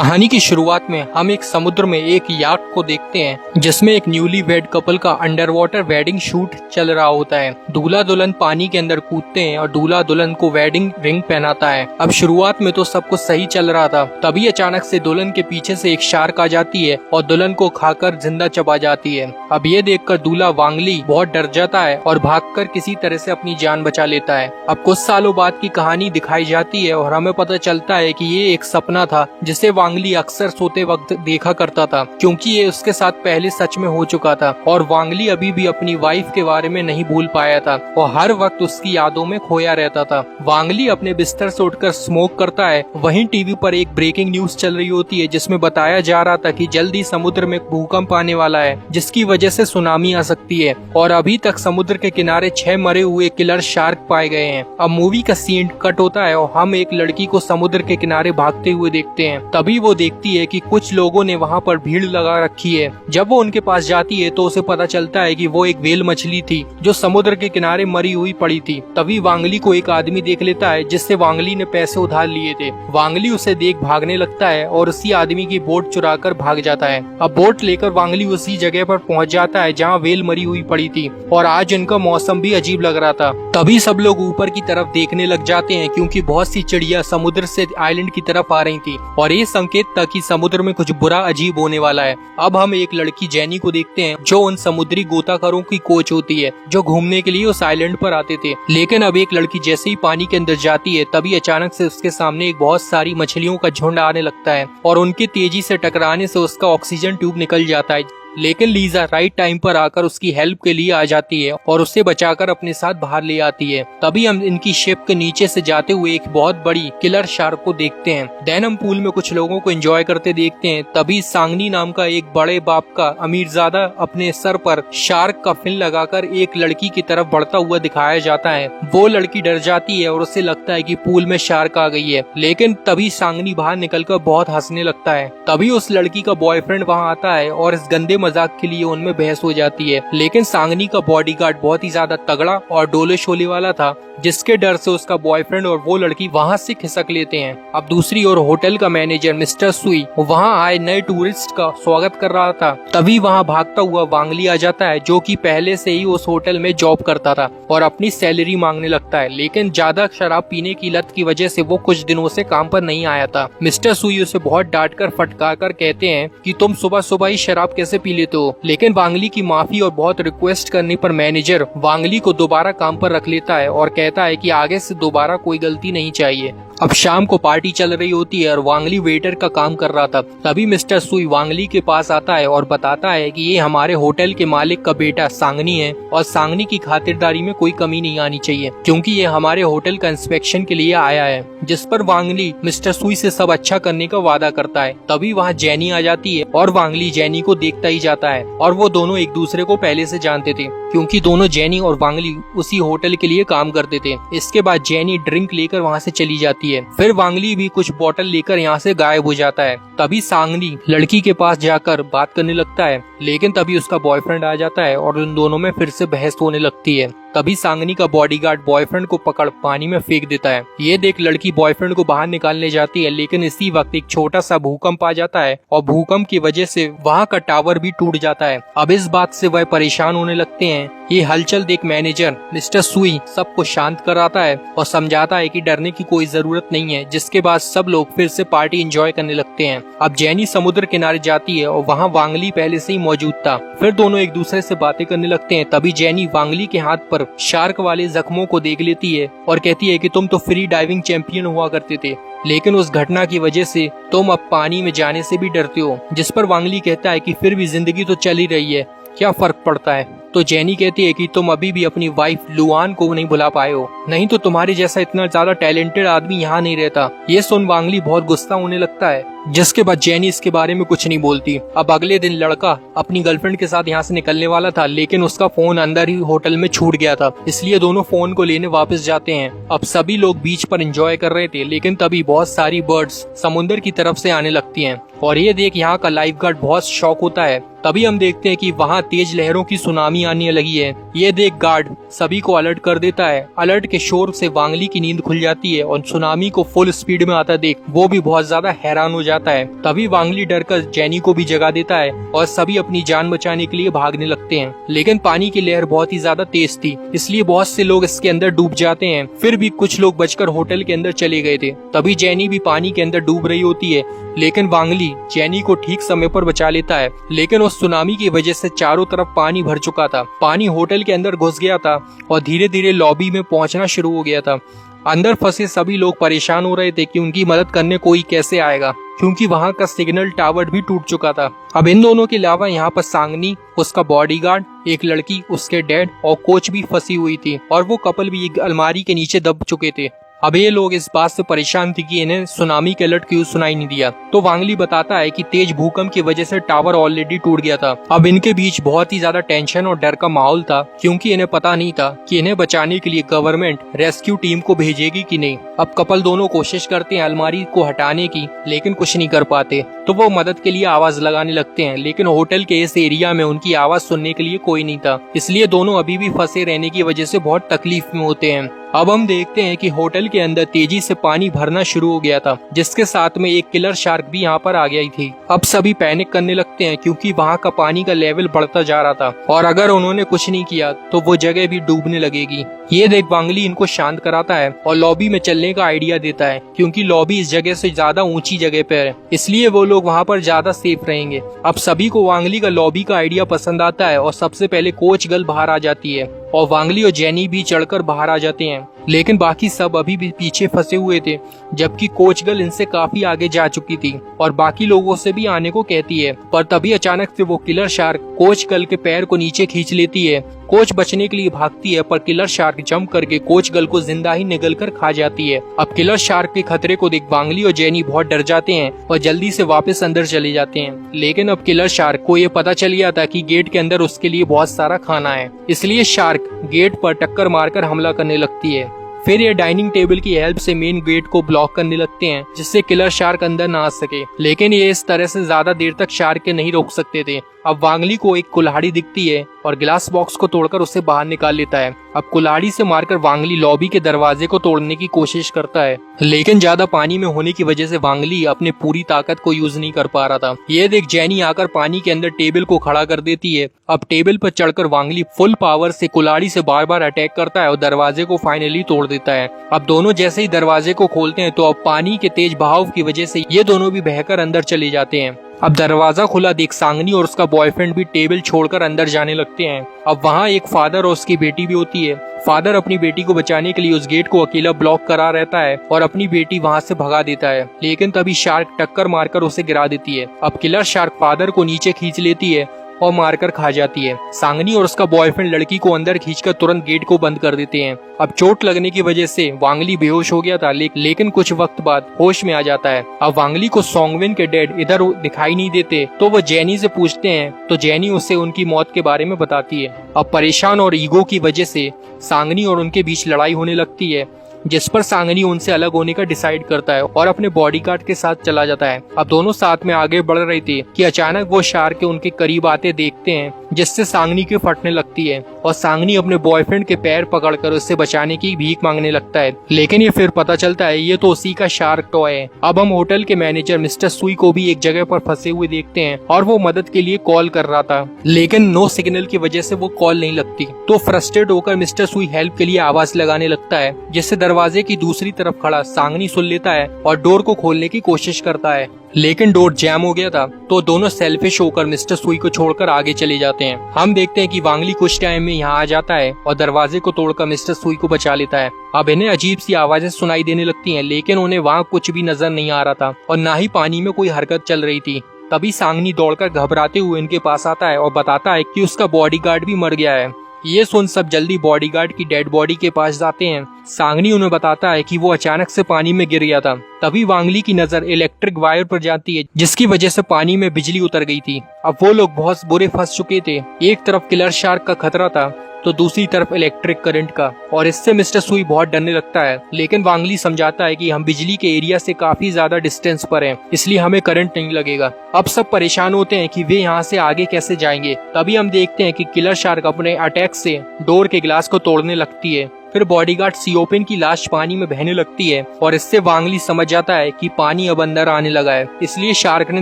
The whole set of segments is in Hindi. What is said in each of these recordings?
कहानी की शुरुआत में हम एक समुद्र में एक याट को देखते हैं जिसमें एक न्यूली वेड कपल का अंडर वाटर वेडिंग शूट चल रहा होता है। दूल्हा दुल्हन पानी के अंदर कूदते हैं और दूल्हा दुल्हन को वेडिंग रिंग पहनाता है। अब शुरुआत में तो सब कुछ सही चल रहा था, तभी अचानक से दुल्हन के पीछे से एक शार्क आ जाती है और दुल्हन को खाकर जिंदा चबा जाती है। अब ये देखकर दूल्हा वांगली बहुत डर जाता है और भागकर किसी तरह से अपनी जान बचा लेता है। अब कुछ सालों बाद की कहानी दिखाई जाती है और हमें पता चलता है कि ये एक सपना था जिसे वांगली अक्सर सोते वक्त देखा करता था, क्योंकि ये उसके साथ पहले सच में हो चुका था और वांगली अभी भी अपनी वाइफ के बारे में नहीं भूल पाया था और हर वक्त उसकी यादों में खोया रहता था। वांगली अपने बिस्तर से उठकर स्मोक करता है। वहीं टीवी पर एक ब्रेकिंग न्यूज चल रही होती है जिसमें बताया जा रहा था कि जल्दी समुद्र में भूकंप आने वाला है जिसकी वजह से सुनामी आ सकती है और अभी तक समुद्र के किनारे 6 मरे हुए किलर शार्क पाए गए हैं। अब मूवी का सीन कट होता है और हम एक लड़की को समुद्र के किनारे भागते हुए देखते हैं। तभी वो देखती है कि कुछ लोगों ने वहाँ पर भीड़ लगा रखी है। जब वो उनके पास जाती है तो उसे पता चलता है कि वो एक व्हेल मछली थी जो समुद्र के किनारे मरी हुई पड़ी थी। तभी वांगली को एक आदमी देख लेता है जिससे वांगली ने पैसे उधार लिए थे। वांगली उसे देख भागने लगता है और उसी आदमी की बोट चुराकर भाग जाता है। अब बोट लेकर वांगली उसी जगह पर पहुंच जाता है जहां व्हेल मरी हुई पड़ी थी और आज उनका मौसम भी अजीब लग रहा था। तभी सब लोग ऊपर की तरफ देखने लग जाते हैं क्योंकि बहुत सी चिड़िया समुद्र से आइलैंड की तरफ आ रही थी और ये संकेत था कि समुद्र में कुछ बुरा अजीब होने वाला है। अब हम एक लड़की जेनी को देखते हैं जो उन समुद्री गोताखोरों की कोच होती है जो घूमने के लिए उस आइलैंड पर आते थे। लेकिन अब एक लड़की जैसे ही पानी के अंदर जाती है तभी अचानक से उसके सामने एक बहुत सारी मछलियों का झुंड आने लगता है और उनके तेजी से टकराने से उसका ऑक्सीजन ट्यूब निकल जाता है। लेकिन लीजा राइट टाइम पर आकर उसकी हेल्प के लिए आ जाती है और उसे बचाकर अपने साथ बाहर ले आती है। तभी हम इनकी शिप के नीचे से जाते हुए एक बहुत बड़ी किलर शार्क को देखते हैं। देन हम पूल में कुछ लोगों को एंजॉय करते देखते हैं। तभी सांगनी नाम का एक बड़े बाप का अमीरजादा अपने सर पर शार्क का फिन लगाकर एक लड़की की तरफ बढ़ता हुआ दिखाया जाता है। वो लड़की डर जाती है और उसे लगता है कि पूल में शार्क आ गई है। लेकिन तभी सांगनी बाहर निकलकर बहुत हंसने लगता है। तभी उस लड़की का बॉयफ्रेंड वहाँ आता है और इस गंदे मजाक के लिए उनमें बहस हो जाती है। लेकिन सांगनी का बॉडीगार्ड बहुत ही ज्यादा तगड़ा और डोले शोले वाला था जिसके डर से उसका बॉयफ्रेंड और वो लड़की वहाँ से खिसक लेते हैं। अब दूसरी ओर होटल का मैनेजर मिस्टर सुई वहाँ आए नए टूरिस्ट का स्वागत कर रहा था। तभी वहाँ भागता हुआ वांगली आ जाता है जो कि पहले से ही उस होटल में जॉब करता था और अपनी सैलरी मांगने लगता है। लेकिन ज्यादा शराब पीने की लत की वजह से वो कुछ दिनों से काम पर नहीं आया था। मिस्टर सुई उसे बहुत डांट कर फटकार कर कहते हैं कि तुम सुबह सुबह ही शराब कैसे पी लेते हो। लेकिन वांगली की माफी और बहुत रिक्वेस्ट करने पर मैनेजर वांगली को दोबारा काम पर रख लेता है और कहता है कि आगे से दोबारा कोई गलती नहीं चाहिए। अब शाम को पार्टी चल रही होती है और वांगली वेटर का काम कर रहा था। तभी मिस्टर सुई वांगली के पास आता है और बताता है कि ये हमारे होटल के मालिक का बेटा सांगनी है और सांगनी की खातिरदारी में कोई कमी नहीं आनी चाहिए क्योंकि ये हमारे होटल का इंस्पेक्शन के लिए आया है। जिस पर वांगली मिस्टर सुई से सब अच्छा करने का वादा करता है। तभी वहाँ जेनी आ जाती है और वांगली जेनी को देखता ही जाता है और वो दोनों एक दूसरे को पहले से जानते थे क्योंकि दोनों जेनी और वांगली उसी होटल के लिए काम करते थे। इसके बाद जेनी ड्रिंक लेकर वहाँ से चली जाती है। फिर वांगली भी कुछ बोतल लेकर यहाँ से गायब हो जाता है। तभी सांगनी लड़की के पास जाकर बात करने लगता है लेकिन तभी उसका बॉयफ्रेंड आ जाता है और उन दोनों में फिर से बहस होने लगती है। तभी सांगनी का बॉडीगार्ड बॉयफ्रेंड को पकड़ पानी में फेंक देता है। ये देख लड़की बॉयफ्रेंड को बाहर निकालने जाती है लेकिन इसी वक्त एक छोटा सा भूकंप आ जाता है और भूकंप की वजह से वहाँ का टावर भी टूट जाता है। अब इस बात से वह परेशान होने लगते हैं। ये हलचल देख मैनेजर मिस्टर सुई सबको शांत कराता है और समझाता है कि डरने की कोई जरूरत नहीं है, जिसके बाद सब लोग फिर से पार्टी एंजॉय करने लगते हैं। अब जेनी समुद्र किनारे जाती है और वहाँ वांगली पहले से ही मौजूद था। फिर दोनों एक दूसरे से बातें करने लगते हैं। तभी जेनी वांगली के हाथ पर शार्क वाले जख्मों को देख लेती है और कहती है कि तुम तो फ्री डाइविंग चैंपियन हुआ करते थे लेकिन उस घटना की वजह से तुम अब पानी में जाने से भी डरते हो। जिस पर वांगली कहता है कि फिर भी जिंदगी तो चल ही रही है, क्या फर्क पड़ता है। तो जेनी कहती है कि तुम अभी भी अपनी वाइफ लुआन को नहीं भुला पाए हो, नहीं तो तुम्हारे जैसा इतना ज्यादा टैलेंटेड आदमी यहाँ नहीं रहता। ये सुन वांगली बहुत गुस्सा होने लगता है जिसके बाद जेनी इसके बारे में कुछ नहीं बोलती। अब अगले दिन लड़का अपनी गर्लफ्रेंड के साथ यहाँ से निकलने वाला था लेकिन उसका फोन अंदर ही होटल में छूट गया था, इसलिए दोनों फोन को लेने वापस जाते हैं। अब सभी लोग बीच पर एंजॉय कर रहे थे लेकिन तभी बहुत सारी बर्ड्स समुद्र की तरफ से आने लगती हैं और ये देख यहाँ का लाइफ गार्ड बहुत शॉक होता है। तभी हम देखते हैं कि वहाँ तेज लहरों की सुनामी आने लगी है। ये देख गार्ड सभी को अलर्ट कर देता है। अलर्ट के शोर से वांगली की नींद खुल जाती है और सुनामी को फुल स्पीड में आता देख वो भी बहुत ज्यादा हैरान हो जाता है। तभी वांगली डरकर जेनी को भी जगा देता है और सभी अपनी जान बचाने के लिए भागने लगते हैं। लेकिन पानी की लहर बहुत ही ज्यादा तेज थी, इसलिए बहुत से लोग इसके अंदर डूब जाते हैं। फिर भी कुछ लोग बचकर होटल के अंदर चले गए थे। तभी जेनी भी पानी के अंदर डूब रही होती है, लेकिन वांगली जेनी को ठीक समय पर बचा लेता है। लेकिन उस सुनामी की वजह से चारों तरफ पानी भर चुका था। पानी होटल के अंदर घुस गया था और धीरे धीरे लॉबी में पहुंचना शुरू हो गया था। अंदर फंसे सभी लोग परेशान हो रहे थे कि उनकी मदद करने कोई कैसे आएगा, क्योंकि वहां का सिग्नल टावर भी टूट चुका था। अब इन दोनों के अलावा यहाँ पर सांगनी, उसका बॉडीगार्ड, एक लड़की, उसके डैड और कोच भी फंसी हुई थी और वो कपल भी एक अलमारी के नीचे दब चुके थे। अब ये लोग इस बात से परेशान थे कि इन्हें सुनामी के अलर्ट क्यों सुनाई नहीं दिया। तो वांगली बताता है कि तेज भूकंप की वजह से टावर ऑलरेडी टूट गया था। अब इनके बीच बहुत ही ज्यादा टेंशन और डर का माहौल था, क्योंकि इन्हें पता नहीं था कि इन्हें बचाने के लिए गवर्नमेंट रेस्क्यू टीम को भेजेगी कि नहीं। अब कपल दोनों कोशिश करते हैं अलमारी को हटाने की, लेकिन कुछ नहीं कर पाते। तो वो मदद के लिए आवाज लगाने लगते हैं, लेकिन होटल के इस एरिया में उनकी आवाज सुनने के लिए कोई नहीं था, इसलिए दोनों अभी भी फंसे रहने की वजह से बहुत तकलीफ में होते हैं। अब हम देखते हैं कि होटल के अंदर तेजी से पानी भरना शुरू हो गया था, जिसके साथ में एक किलर शार्क भी यहाँ पर आ गई थी। अब सभी पैनिक करने लगते हैं, क्योंकि वहाँ का पानी का लेवल बढ़ता जा रहा था और अगर उन्होंने कुछ नहीं किया तो वो जगह भी डूबने लगेगी। ये देख वांगली इनको शांत कराता है और लॉबी में चलने का आइडिया देता है, क्योंकि लॉबी इस जगह से ज्यादा ऊंची जगह पर है, इसलिए वो लोग वहाँ पर ज्यादा सेफ रहेंगे। अब सभी को वांगली का लॉबी का आइडिया पसंद आता है और सबसे पहले कोच गर्ल बाहर आ जाती है और वांगली और जेनी भी चढ़कर बाहर आ जाते हैं। लेकिन बाकी सब अभी भी पीछे फंसे हुए थे, जबकि कोच गर्ल इनसे काफी आगे जा चुकी थी और बाकी लोगों से भी आने को कहती है। पर तभी अचानक से वो किलर शार्क कोच गर्ल के पैर को नीचे खींच लेती है। कोच बचने के लिए भागती है, पर किलर शार्क जंप करके कोच गर्ल को जिंदा ही निगल कर खा जाती है। अब किलर शार्क के खतरे को देख वांगली और जेनी बहुत डर जाते हैं और जल्दी से वापस अंदर चले जाते हैं। लेकिन अब किलर शार्क को ये पता चल गया था कि गेट के अंदर उसके लिए बहुत सारा खाना है, इसलिए शार्क गेट पर टक्कर मारकर हमला करने लगती है। फिर ये डाइनिंग टेबल की हेल्प से मेन गेट को ब्लॉक करने लगते हैं, जिससे किलर शार्क अंदर ना आ सके। लेकिन ये इस तरह से ज्यादा देर तक शार्क के नहीं रोक सकते थे। अब वांगली को एक कुल्हाड़ी दिखती है और गिलास बॉक्स को तोड़कर उसे बाहर निकाल लेता है। अब कुल्हाड़ी से मारकर वांगली लॉबी के दरवाजे को तोड़ने की कोशिश करता है, लेकिन ज्यादा पानी में होने की वजह से वांगली अपने पूरी ताकत को यूज नहीं कर पा रहा था। ये देख जेनी आकर पानी के अंदर टेबल को खड़ा कर देती है। अब टेबल पर चढ़कर वांगली फुल पावर से कुल्हाड़ी से बार बार अटैक करता है और दरवाजे को फाइनली तोड़ देता है। अब दोनों जैसे ही दरवाजे को खोलते हैं तो अब पानी के तेज बहाव की वजह से ये दोनों भी बहकर अंदर चले जाते हैं। अब दरवाजा खुला देख सांगनी और उसका बॉयफ्रेंड भी टेबल छोड़कर अंदर जाने लगते हैं। अब वहाँ एक फादर और उसकी बेटी भी होती है। फादर अपनी बेटी को बचाने के लिए उस गेट को अकेला ब्लॉक करा रहता है और अपनी बेटी वहाँ से भगा देता है, लेकिन तभी शार्क टक्कर मारकर उसे गिरा देती है। अब किलर शार्क फादर को नीचे खींच लेती है और मारकर खा जाती है। सांगनी और उसका बॉयफ्रेंड लड़की को अंदर खींचकर तुरंत गेट को बंद कर देते हैं। अब चोट लगने की वजह से वांगली बेहोश हो गया था, लेकिन कुछ वक्त बाद होश में आ जाता है। अब वांगली को सोंगविन के डैड इधर दिखाई नहीं देते, तो वो जेनी से पूछते हैं, तो जेनी उसे उनकी मौत के बारे में बताती है। अब परेशान और ईगो की वजह से सांगनी और उनके बीच लड़ाई होने लगती है, जिस पर सांगनी उनसे अलग होने का डिसाइड करता है और अपने बॉडीगार्ड के साथ चला जाता है। अब दोनों साथ में आगे बढ़ रहे थे कि अचानक वो शार्क के उनके करीब आते देखते हैं, जिससे सांगनी की फटने लगती है और सांगनी अपने बॉयफ्रेंड के पैर पकड़कर उससे बचाने की भीख मांगने लगता है। लेकिन ये फिर पता चलता है ये तो उसी का शार्क टॉय है। अब हम होटल के मैनेजर मिस्टर सुई को भी एक जगह पर फंसे हुए देखते हैं और वो मदद के लिए कॉल कर रहा था, लेकिन नो सिग्नल की वजह से वो कॉल नहीं लगती। तो फ्रस्ट्रेट होकर मिस्टर सुई हेल्प के लिए आवाज लगाने लगता है, जिससे दरवाजे की दूसरी तरफ खड़ा सांगनी सुन लेता है और डोर को खोलने की कोशिश करता है, लेकिन डोर जैम हो गया था। तो दोनों सेल्फिश होकर मिस्टर सुई को छोड़कर आगे चले जाते हैं। हम देखते हैं कि वांगली कुछ टाइम में यहाँ आ जाता है और दरवाजे को तोड़कर मिस्टर सुई को बचा लेता है। अब इन्हें अजीब सी आवाजें सुनाई देने लगती हैं, लेकिन उन्हें वहाँ कुछ भी नजर नहीं आ रहा था और न ही पानी में कोई हरकत चल रही थी। तभी सांगनी दौड़कर घबराते हुए इनके पास आता है और बताता है कि उसका बॉडीगार्ड भी मर गया है। ये सुन सब जल्दी बॉडीगार्ड की डेड बॉडी के पास जाते हैं। सांगनी उन्हें बताता है कि वो अचानक से पानी में गिर गया था। तभी वांगली की नजर इलेक्ट्रिक वायर पर जाती है, जिसकी वजह से पानी में बिजली उतर गई थी। अब वो लोग बहुत बुरे फंस चुके थे। एक तरफ किलर शार्क का खतरा था तो दूसरी तरफ इलेक्ट्रिक करंट का, और इससे मिस्टर सुई बहुत डरने लगता है। लेकिन वांगली समझाता है कि हम बिजली के एरिया से काफी ज्यादा डिस्टेंस पर हैं, इसलिए हमें करंट नहीं लगेगा। अब सब परेशान होते हैं कि वे यहाँ से आगे कैसे जाएंगे। तभी हम देखते हैं कि किलर शार्क अपने अटैक से डोर के ग्लास को तोड़ने लगती है। फिर बॉडीगार्ड सियोपिन की लाश पानी में बहने लगती है और इससे वांग ली समझ जाता है कि पानी अब अंदर आने लगा है, इसलिए शार्क ने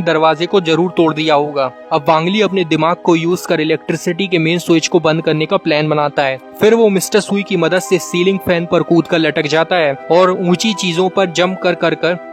दरवाजे को जरूर तोड़ दिया होगा। अब वांग ली अपने दिमाग को यूज कर इलेक्ट्रिसिटी के मेन स्विच को बंद करने का प्लान बनाता है। फिर वो मिस्टर सुई की मदद से सीलिंग फैन पर कूद कर लटक जाता है और ऊंची चीजों पर जंप कर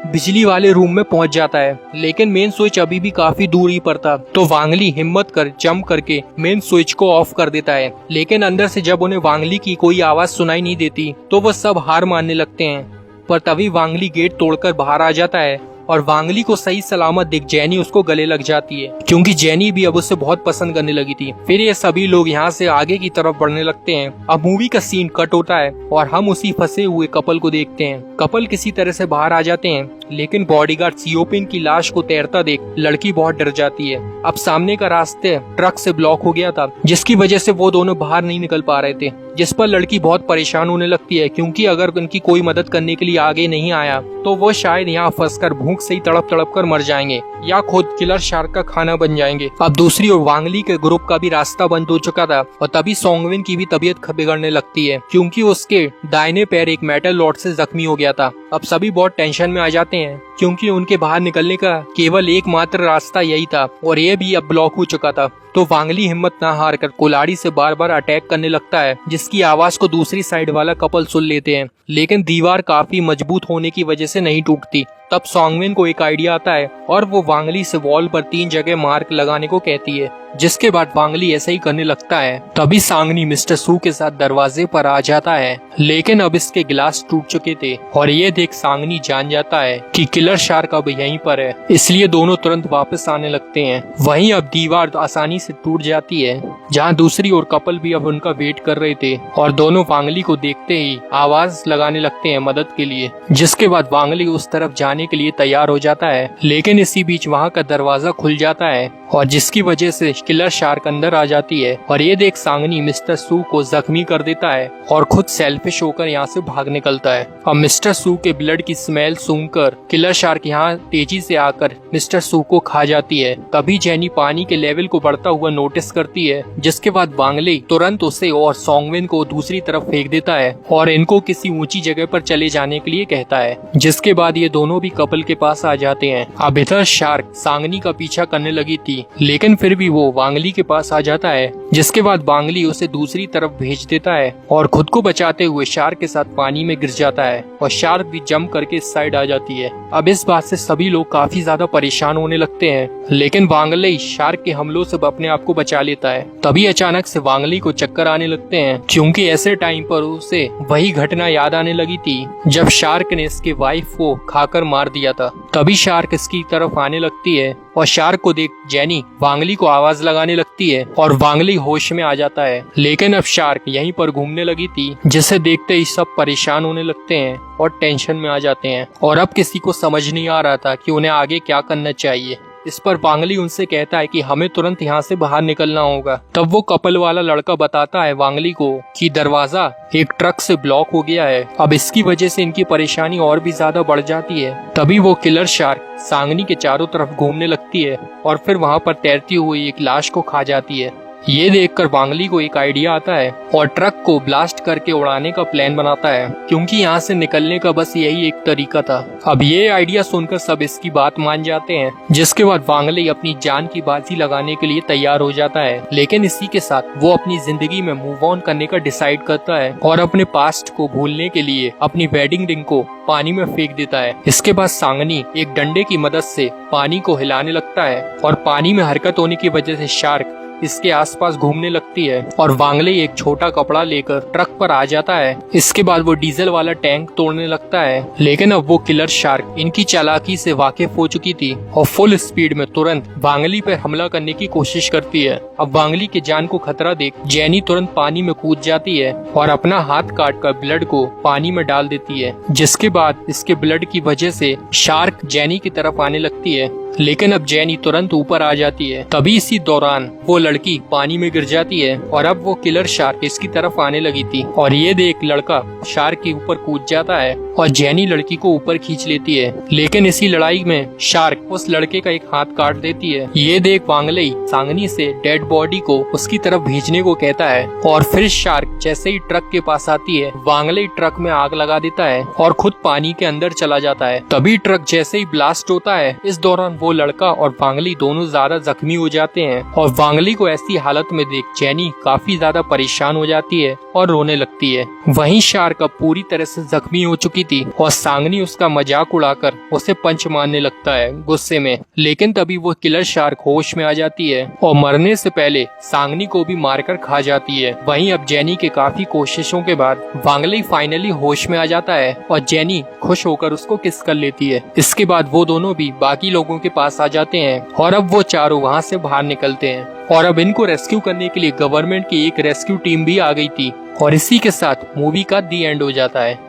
बिजली वाले रूम में पहुंच जाता है, लेकिन मेन स्विच अभी भी काफी दूरी पर था। तो वांग ली हिम्मत कर जंप करके मेन स्विच को ऑफ कर देता है, लेकिन अंदर से जब उन्हें वांग ली की कोई आवाज सुनाई नहीं देती तो वो सब हार मानने लगते हैं। पर तभी वांग ली गेट तोड़कर बाहर आ जाता है और वांग ली को सही सलामत देख जेनी उसको गले लग जाती है, क्योंकि जेनी भी अब उसे बहुत पसंद करने लगी थी। फिर ये सभी लोग यहाँ से आगे की तरफ बढ़ने लगते हैं। अब मूवी का सीन कट होता है और हम उसी फंसे हुए कपल को देखते हैं। कपल किसी तरह से बाहर आ जाते हैं, लेकिन बॉडीगार्ड सियोपिन की लाश को तैरता देख लड़की बहुत डर जाती है। अब सामने का रास्ते ट्रक से ब्लॉक हो गया था, जिसकी वजह से वो दोनों बाहर नहीं निकल पा रहे थे, जिस पर लड़की बहुत परेशान होने लगती है, क्योंकि अगर उनकी कोई मदद करने के लिए आगे नहीं आया तो वो शायद यहाँ फंसकर भूख से ही तड़प कर मर जाएंगे या खुद किलर शार्क का खाना बन जाएंगे। अब दूसरी ओर वांग ली के ग्रुप का भी रास्ता बंद हो चुका था और तभी सोंगविन की भी तबीयत बिगड़ने लगती है, क्योंकि उसके दाहिने पैर एक मेटल रॉड से जख्मी हो गया था। अब सभी बहुत टेंशन में आ जाते हैं, क्योंकि उनके बाहर निकलने का केवल एकमात्र रास्ता यही था और ये भी अब ब्लॉक हो चुका था। तो वांग ली हिम्मत न हार कर कुल्हाड़ी से बार बार अटैक करने लगता है, जिसकी आवाज को दूसरी साइड वाला कपल सुन लेते हैं, लेकिन दीवार काफी मजबूत होने की वजह से नहीं टूटती। तब सोंगविन को एक आइडिया आता है और वो वांग ली से वॉल पर 3 जगह मार्क लगाने को कहती है, जिसके बाद वांग ली ऐसा ही करने लगता है। तभी सांगनी मिस्टर सू के साथ दरवाजे पर आ जाता है, लेकिन अब इसके गिलास टूट चुके थे और ये देख सांगनी जान जाता है कि किलर शार्क अब यहीं पर है, इसलिए दोनों तुरंत वापस आने लगते हैं। वहीं अब दीवार आसानी से टूट जाती है, जहाँ दूसरी ओर कपल भी अब उनका वेट कर रहे थे और दोनों वांग ली को देखते ही आवाज लगाने लगते हैं मदद के लिए, जिसके बाद वांग ली उस तरफ जाने के लिए तैयार हो जाता है, लेकिन इसी बीच वहाँ का दरवाजा खुल जाता है और जिसकी वजह से किलर शार्क अंदर आ जाती है और ये देख सांगनी मिस्टर सू को जख्मी कर देता है और खुद सेल्फिश होकर यहाँ से भाग निकलता है। अब मिस्टर सू के ब्लड की स्मेल सूंघकर किलर शार्क यहाँ तेजी से आकर मिस्टर सू को खा जाती है। तभी जेनी पानी के लेवल को बढ़ता हुआ नोटिस करती है, जिसके बाद वांग ली तुरंत उसे और सोंगविन को दूसरी तरफ फेंक देता है और इनको किसी ऊंची जगह पर चले जाने के लिए कहता है, जिसके बाद ये दोनों भी कपल के पास आ जाते हैं। अब इधर शार्क सांगनी का पीछा करने लगी थी, लेकिन फिर भी वो वांग ली के पास आ जाता है, जिसके बाद वांग ली उसे दूसरी तरफ भेज देता है और खुद को बचाते हुए शार्क के साथ पानी में गिर जाता है और शार्क भी जंप करके इस साइड आ जाती है। अब इस बात से सभी लोग काफी ज्यादा परेशान होने लगते हैं, लेकिन वांग ली शार्क के हमलों से अपने आप को बचा लेता है। तभी अचानक से वांग ली को चक्कर आने लगते हैं, क्योंकि ऐसे टाइम पर उसे वही घटना याद आने लगी थी जब शार्क ने इसके वाइफ को खाकर मार दिया था। तभी शार्क इसकी तरफ आने लगती है और शार्क को देख जेनी वांग ली को आवाज लगाने लगती है और वांग ली होश में आ जाता है, लेकिन अब शार्क यहीं पर घूमने लगी थी, जिसे देखते ही सब परेशान होने लगते हैं और टेंशन में आ जाते हैं और अब किसी को समझ नहीं आ रहा था कि उन्हें आगे क्या करना चाहिए। इस पर वांग ली उनसे कहता है कि हमें तुरंत यहाँ से बाहर निकलना होगा। तब वो कपल वाला लड़का बताता है वांग ली को कि दरवाजा एक ट्रक से ब्लॉक हो गया है। अब इसकी वजह से इनकी परेशानी और भी ज्यादा बढ़ जाती है। तभी वो किलर शार्क सांगनी के चारों तरफ घूमने लगती है और फिर वहाँ पर तैरती हुई एक लाश को खा जाती है। ये देखकर वांग ली को एक आइडिया आता है और ट्रक को ब्लास्ट करके उड़ाने का प्लान बनाता है, क्योंकि यहाँ से निकलने का बस यही एक तरीका था। अब ये आइडिया सुनकर सब इसकी बात मान जाते हैं, जिसके बाद वांग ली अपनी जान की बाजी लगाने के लिए तैयार हो जाता है, लेकिन इसी के साथ वो अपनी जिंदगी में मूव ऑन करने का डिसाइड करता है और अपने पास्ट को भूलने के लिए अपनी वेडिंग रिंग को पानी में फेंक देता है। इसके बाद सांगनी एक डंडे की मदद से पानी को हिलाने लगता है और पानी में हरकत होने की वजह से शार्क इसके आसपास घूमने लगती है और वांग ली एक छोटा कपड़ा लेकर ट्रक पर आ जाता है। इसके बाद वो डीजल वाला टैंक तोड़ने लगता है, लेकिन अब वो किलर शार्क इनकी चालाकी से वाकिफ हो चुकी थी और फुल स्पीड में तुरंत वांग ली पर हमला करने की कोशिश करती है। अब वांग ली के जान को खतरा देख जेनी तुरंत पानी में कूद जाती है और अपना हाथ काट कर ब्लड को पानी में डाल देती है, जिसके बाद इसके ब्लड की वजह से शार्क जेनी की तरफ आने लगती है, लेकिन अब जेनी तुरंत ऊपर आ जाती है। तभी इसी दौरान वो लड़की पानी में गिर जाती है और अब वो किलर शार्क इसकी तरफ आने लगी थी और ये देख लड़का शार्क के ऊपर कूद जाता है और जेनी लड़की को ऊपर खींच लेती है। लेकिन इसी लड़ाई में शार्क उस लड़के का एक हाथ काट देती है। ये देख वांगली सांगनी से डेड बॉडी को उसकी तरफ भेजने को कहता है और फिर शार्क जैसे ही ट्रक के पास आती है वांगली ट्रक में आग लगा देता है और खुद पानी के अंदर चला जाता है। तभी ट्रक जैसे ही ब्लास्ट होता है इस दौरान वो लड़का और वांगली दोनों ज्यादा जख्मी हो जाते हैं और वांगली को ऐसी हालत में देख जेनी काफी ज्यादा परेशान हो जाती है और रोने लगती है। वहीं शार्क अब पूरी तरह से जख्मी हो चुकी थी और सांगनी उसका मजाक उड़ाकर उसे पंच मारने लगता है गुस्से में। लेकिन तभी वो किलर शार्क होश में आ जाती है और मरने से पहले सांगनी को भी मारकर खा जाती है। वहीं अब जेनी के काफी कोशिशों के बाद वांगली फाइनली होश में आ जाता है और जेनी खुश होकर उसको किस कर लेती है। इसके बाद वो दोनों भी बाकी लोगों के पास आ जाते हैं और अब वो चारों वहाँ से बाहर निकलते हैं और अब इनको रेस्क्यू करने के लिए गवर्नमेंट की एक रेस्क्यू टीम भी आ गई थी और इसी के साथ मूवी का दी एंड हो जाता है।